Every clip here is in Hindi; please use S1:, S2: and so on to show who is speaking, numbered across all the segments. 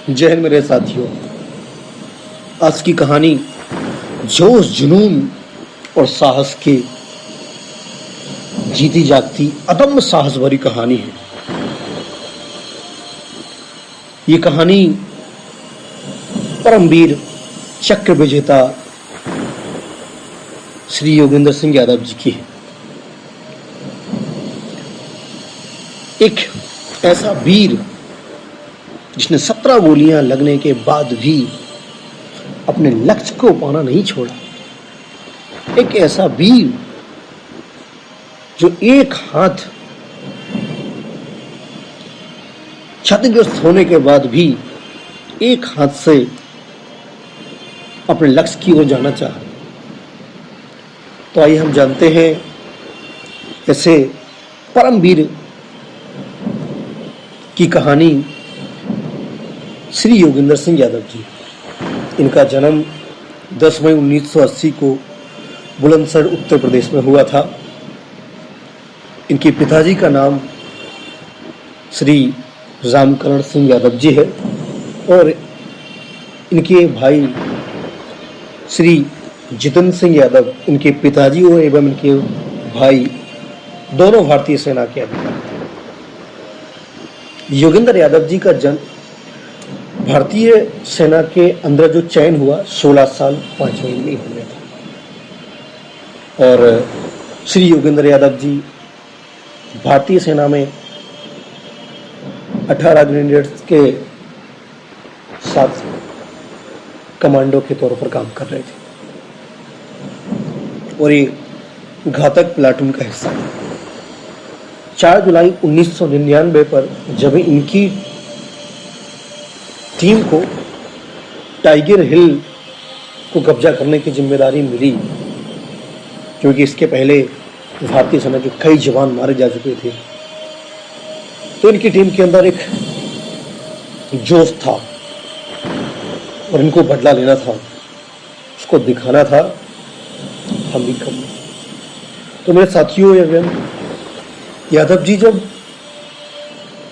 S1: जय हिंद मेरे साथियों। आज की कहानी जोश जुनून और साहस की जीती जागती अदम्य साहस भरी कहानी है। ये कहानी परमवीर चक्र विजेता श्री योगेंद्र सिंह यादव जी की है। एक ऐसा वीर जिसने 17 गोलियां लगने के बाद भी अपने लक्ष्य को पाना नहीं छोड़ा। एक ऐसा वीर जो एक हाथ क्षतिग्रस्त होने के बाद भी एक हाथ से अपने लक्ष्य की ओर जाना चाहा। तो आइए हम जानते हैं ऐसे परमवीर की कहानी श्री योगेंद्र सिंह यादव जी। इनका जन्म 10 मई 1980 को बुलंदशहर उत्तर प्रदेश में हुआ था। इनके पिताजी का नाम श्री रामकरण सिंह यादव जी है और इनके भाई श्री जितेंद्र सिंह यादव, इनके पिताजी और एवं इनके भाई दोनों भारतीय सेना के अधिकारी थे। योगेंद्र यादव जी का जन्म भारतीय सेना के अंदर जो चयन हुआ 16 साल 5 महीने में हुआ था और श्री योगेंद्र यादव जी भारतीय सेना में 18 ग्रेनेड्स के साथ कमांडो के तौर पर काम कर रहे थे और ये घातक प्लाटून का हिस्सा था। 4 जुलाई 1999 पर जब इनकी टीम को टाइगर हिल को कब्जा करने की जिम्मेदारी मिली, क्योंकि इसके पहले भारतीय सेना के कई जवान मारे जा चुके थे, तो इनकी टीम के अंदर एक जोश था और इनको बदला लेना था, उसको दिखाना था हम भी कम। तो मेरे साथियों, यादव जी जब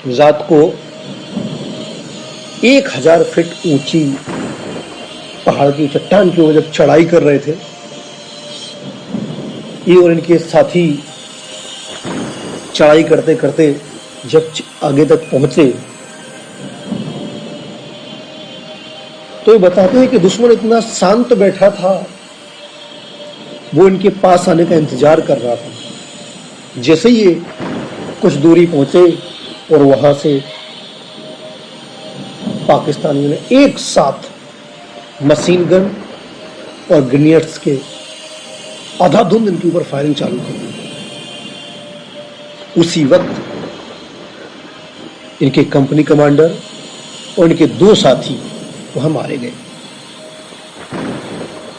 S1: रात को 1000 फीट ऊंची पहाड़ की चट्टान की ओर जब चढ़ाई कर रहे थे, ये और इनके साथी चढ़ाई करते करते जब आगे तक पहुंचे तो ये बताते हैं कि दुश्मन इतना शांत बैठा था, वो इनके पास आने का इंतजार कर रहा था। जैसे ही ये कुछ दूरी पहुंचे और वहां से पाकिस्तानियों ने एक साथ मशीन गन और ग्रेनेड्स के आधाधुंध इनके ऊपर फायरिंग चालू कर दी। उसी वक्त इनके कंपनी कमांडर और इनके 2 साथी वहां मारे गए।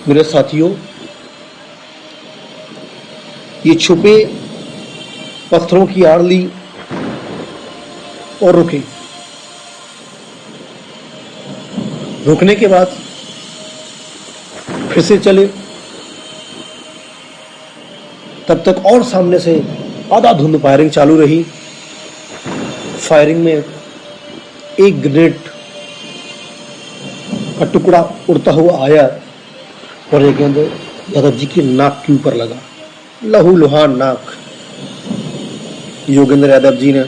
S1: मेरे साथियों, ये छुपे पत्थरों की आड़ ली और रुके। रुकने के बाद फिर से चले, तब तक और सामने से आधाधुंध फायरिंग चालू रही। फायरिंग में एक ग्रेनेड का टुकड़ा उड़ता हुआ आया और योगेंद्र यादव जी की नाक के ऊपर लगा। लहूलुहान नाक। योगेंद्र यादव जी ने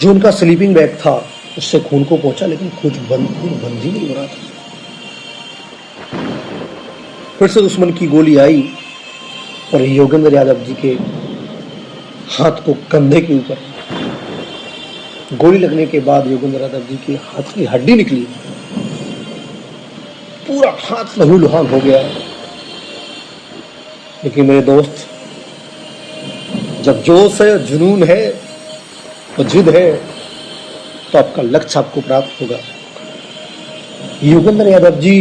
S1: जो उनका स्लीपिंग बैग था उससे खून को पहुंचा, लेकिन खून बंद ही नहीं हो रहा था। फिर से दुश्मन की गोली आई और योगेंद्र यादव जी के हाथ को कंधे के ऊपर गोली लगने के बाद योगेंद्र यादव जी के हाथ की हड्डी निकली, पूरा हाथ लहूलुहान हो गया। लेकिन मेरे दोस्त, जब जोश है, जुनून है और जिद है, तो आपका लक्ष्य आपको प्राप्त होगा। योगेंद्र यादव जी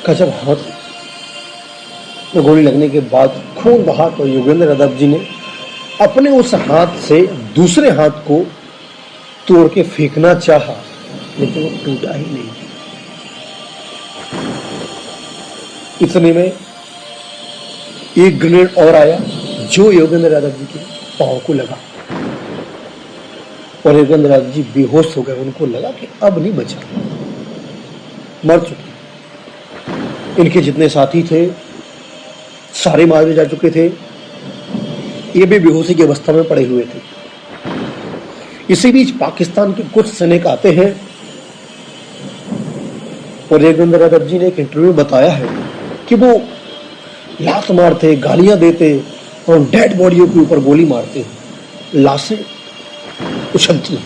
S1: का जब हाथ में गोली लगने के बाद खून बहा तो योगेंद्र यादव जी ने अपने उस हाथ से दूसरे हाथ को तोड़ के फेंकना चाहा, लेकिन वो टूटा ही नहीं। इतने में एक ग्रेनेड और आया जो योगेंद्र यादव जी के पांव को लगा और योगेंद्र यादव जी बेहोश हो गए। उनको लगा कि अब नहीं बचा, मर चुके। इनके जितने साथी थे सारे मारे जा चुके थे, ये भी बेहोशी की अवस्था में पड़े हुए थे। इसी बीच पाकिस्तान के कुछ सैनिक आते हैं और योगेंद्र यादव जी ने एक इंटरव्यू में बताया है कि वो लात मारते, गालियां देते और डेड बॉडियों के ऊपर गोली मारते हैं, लाशें उछलती हैं।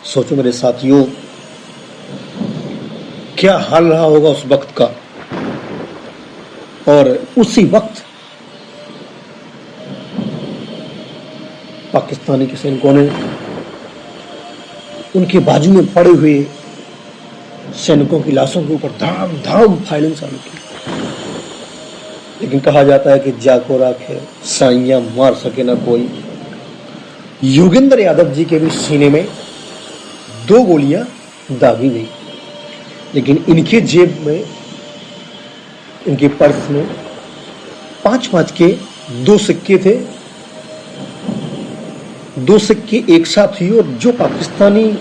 S1: सोचो मेरे साथियों, क्या हाल रहा होगा उस वक्त का। और उसी वक्त पाकिस्तानी के सैनिकों ने उनके बाजू में पड़े हुए सैनिकों की लाशों के ऊपर धाम धाम फायरिंग चालू की। लेकिन कहा जाता है कि जाको राखे साइयां मार सके ना कोई। योगेंद्र यादव जी के भी सीने में 2 गोलियां दागी गई, लेकिन इनके जेब में, इनके पर्स में 5-5 के 2 सिक्के थे। 2 सिक्के एक साथ हुई और जो पाकिस्तानी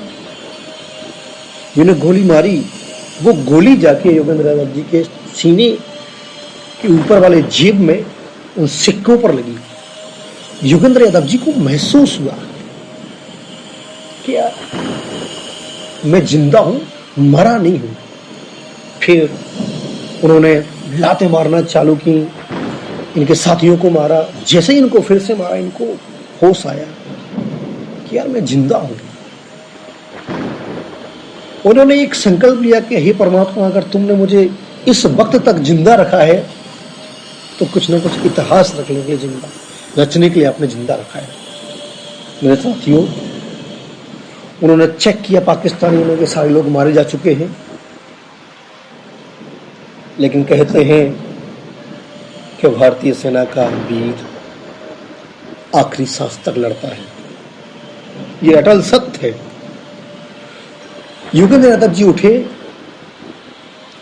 S1: जिन्हें गोली मारी, वो गोली जाके योगेंद्र यादव जी के सीने के ऊपर वाले जेब में उन सिक्कों पर लगी। योगेंद्र यादव जी को महसूस हुआ कि यार मैं जिंदा हूं, मरा नहीं हूं। फिर उन्होंने लातें मारना चालू की, इनके साथियों को मारा। जैसे ही इनको फिर से मारा, इनको होश आया कि यार मैं जिंदा हूं। उन्होंने एक संकल्प लिया कि हे परमात्मा, अगर तुमने मुझे इस वक्त तक जिंदा रखा है तो कुछ ना कुछ इतिहास रख लेंगे, जिंदा रचने के लिए आपने जिंदा रखा है। मेरे साथियों, उन्होंने चेक किया पाकिस्तानियों में कि सारे लोग मारे जा चुके हैं, लेकिन कहते हैं कि भारतीय सेना का वीर आखिरी सांस तक लड़ता है। ये अटल सत्य है। योगेंद्र यादव जी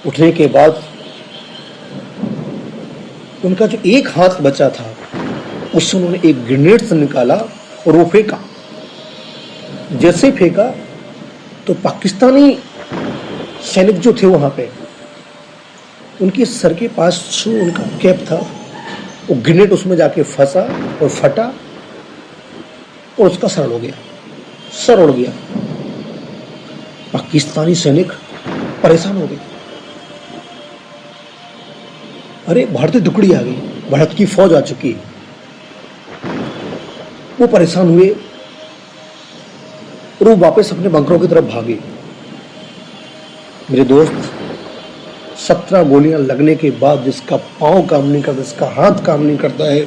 S1: उठने के बाद उनका जो एक हाथ बचा था उससे उन्होंने एक ग्रेनेड से निकाला और वो फेंका। जैसे फेंका तो पाकिस्तानी सैनिक जो थे वहां पे, उनके सर के पास जो उनका कैप था, वो ग्रेनेड उसमें जाके फंसा और फटा और उसका सर उड़ गया, सर उड़ गया। पाकिस्तानी सैनिक परेशान हो गए। अरे भारतीय टुकड़ी आ गई, भारत की फौज आ चुकी है। वो परेशान हुए और वो वापस अपने बंकरों की तरफ भागे। मेरे दोस्त, 17 गोलियां लगने के बाद जिसका पांव काम नहीं करता, जिसका हाथ काम नहीं करता है,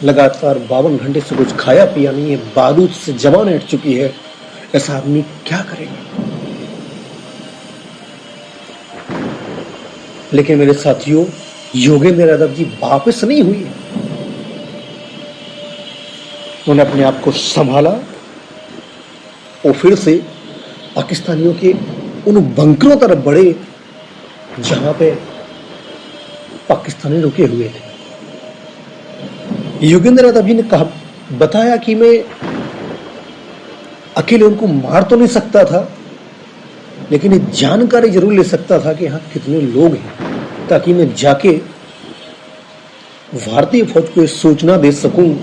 S1: लगातार 52 घंटे से कुछ खाया पिया नहीं है, बारूद से जवान हट चुकी है, ऐसा आदमी क्या करेगा। लेकिन मेरे साथियों, योगेंद्र यादव जी वापस नहीं हुए। उन्होंने अपने आप को संभाला और फिर से पाकिस्तानियों के उन बंकरों तरफ बढ़े जहां पे पाकिस्तानी रुके हुए थे। योगेंद्र यादव जी ने बताया कि मैं अकेले उनको मार तो नहीं सकता था, लेकिन ये जानकारी जरूर ले सकता था कि यहाँ कितने लोग हैं, ताकि मैं जाके भारतीय फौज को सूचना दे सकूं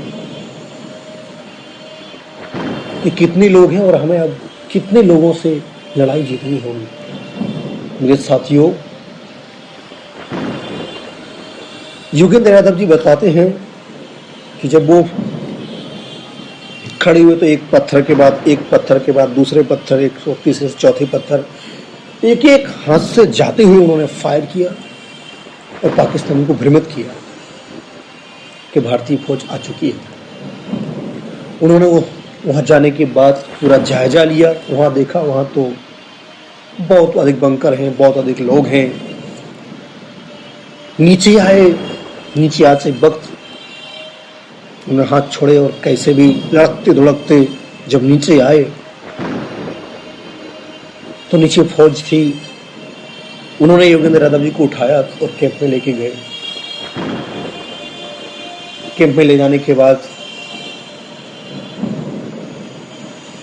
S1: कि कितने लोग हैं और हमें अब कितने लोगों से लड़ाई जीतनी होगी। मेरे साथियों, योगेंद्र यादव जी बताते हैं कि जब वो खड़े हुए तो एक पत्थर के बाद एक पत्थर के बाद दूसरे पत्थर, एक तीसरे से चौथे पत्थर, एक एक हाथ से जाते हुए उन्होंने फायर किया और पाकिस्तानी को भ्रमित किया कि भारतीय फौज आ चुकी है। उन्होंने वो वहां जाने के बाद पूरा जायजा लिया, वहां देखा, वहां तो बहुत अधिक बंकर हैं, बहुत अधिक लोग हैं। नीचे आए, नीचे आते वक्त उन्होंने हाथ छोड़े और कैसे भी लड़कते धुड़कते जब नीचे आए तो नीचे फौज थी। उन्होंने योगेंद्र यादव जी को उठाया और कैंप में लेके गए। कैंप में ले जाने के बाद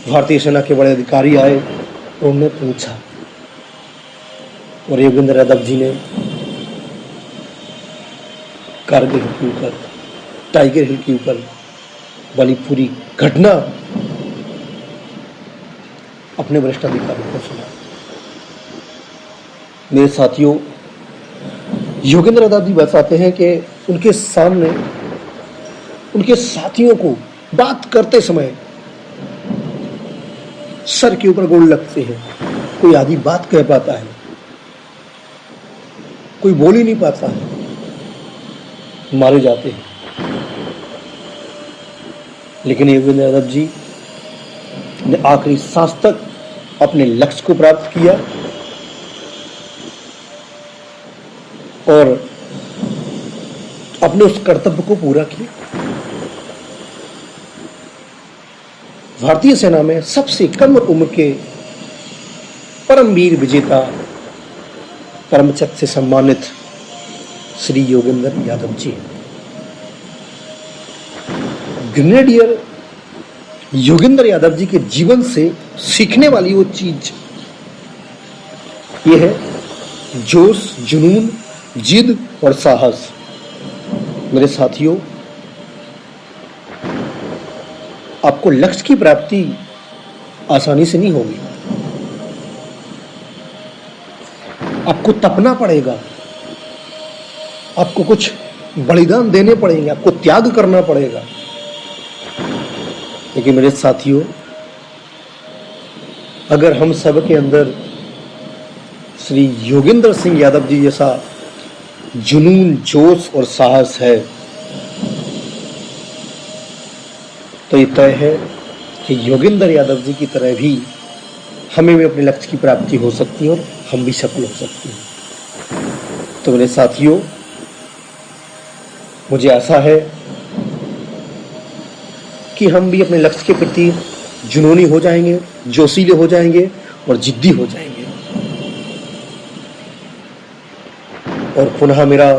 S1: भारतीय सेना के बड़े अधिकारी आए और उन्होंने पूछा, और योगेंद्र यादव जी ने कारगिल हिल के ऊपर, टाइगर हिल के ऊपर वाली पूरी घटना अपने वरिष्ठ अधिकारियों को सुना। मेरे साथियों, योगेंद्र यादव जी बताते हैं कि उनके सामने उनके साथियों को बात करते समय सर के ऊपर गोल लगते हैं, कोई आधी बात कह पाता है, कोई बोल ही नहीं पाता है, मारे जाते हैं। लेकिन योगेंद्र यादव जी ने आखिरी सांस तक अपने लक्ष्य को प्राप्त किया और अपने उस कर्तव्य को पूरा किया। भारतीय सेना में सबसे कम उम्र के परमवीर विजेता, परम चक्र से सम्मानित श्री योगेंद्र यादव जी। ग्रेनेडियर योगेंद्र यादव जी के जीवन से सीखने वाली वो चीज ये है जोश, जुनून, जिद और साहस। मेरे साथियों, आपको लक्ष्य की प्राप्ति आसानी से नहीं होगी, आपको तपना पड़ेगा, आपको कुछ बलिदान देने पड़ेंगे, आपको त्याग करना पड़ेगा। लेकिन मेरे साथियों, अगर हम सब के अंदर श्री योगेंद्र सिंह यादव जी जैसा जुनून, जोश और साहस है तो ये तय है कि योगेंद्र यादव जी की तरह भी हमें भी अपने लक्ष्य की प्राप्ति हो सकती है और हम भी सफल हो सकते हैं। तो मेरे साथियों, मुझे आशा है कि हम भी अपने लक्ष्य के प्रति जुनूनी हो जाएंगे, जोशीले हो जाएंगे और जिद्दी हो जाएंगे। और पुनः मेरा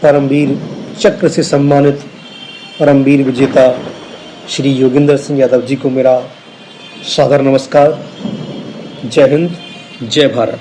S1: परमवीर चक्र से सम्मानित परमवीर विजेता श्री योगेंद्र सिंह यादव जी को मेरा सादर नमस्कार। जय हिंद, जय भारत।